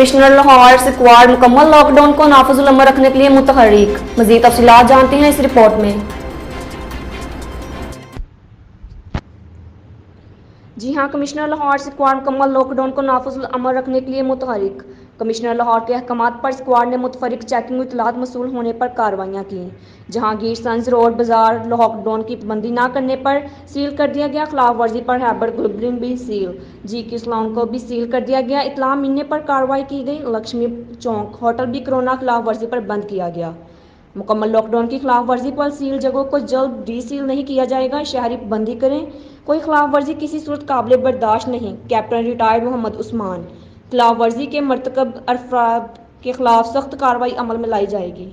Commissioner Lahore squad मुकम्मल lockdown को नाफिजुल अमल रखने के लिए मुतहर्रिक। मज़ीद तफसीलात जानते हैं इस रिपोर्ट में। जी हाँ, कमिश्नर लाहौर स्क्वाड मुकम्मल लॉकडाउन को नाफिजुल अमल रखने के लिए मुतहर्रिक। कमिश्नर लाहौर के अहकामात पर स्क्वाड ने मुतफरिक चेकिंग और इतलात मसूल होने पर कार्रवाइयाँ की। जहांगीर सन्स रोड बाजार लॉकडाउन की पाबंदी न करने पर सील कर दिया गया। खिलाफ वर्जी पर हैबर ग्लोबलिन भी सील, जी की सलाउन को भी सील कर दिया गया। इतला मिलने पर कार्रवाई की गई। लक्ष्मी चौक होटल भी कोरोना खिलाफ वर्जी पर बंद किया गया। मुकम्मल लॉकडाउन की खिलाफ वर्जी पर सील जगहों को जल्द डी सील नहीं किया जाएगा। शहरी पाबंदी करें, कोई खिलाफ वर्जी किसी सूरत काबिल बर्दाश्त नहीं। Captain retired Mohammad Usman. खिलाफ वर्जी के मरतकब अफराद के खिलाफ सख्त कार्रवाई अमल में लाई जाएगी।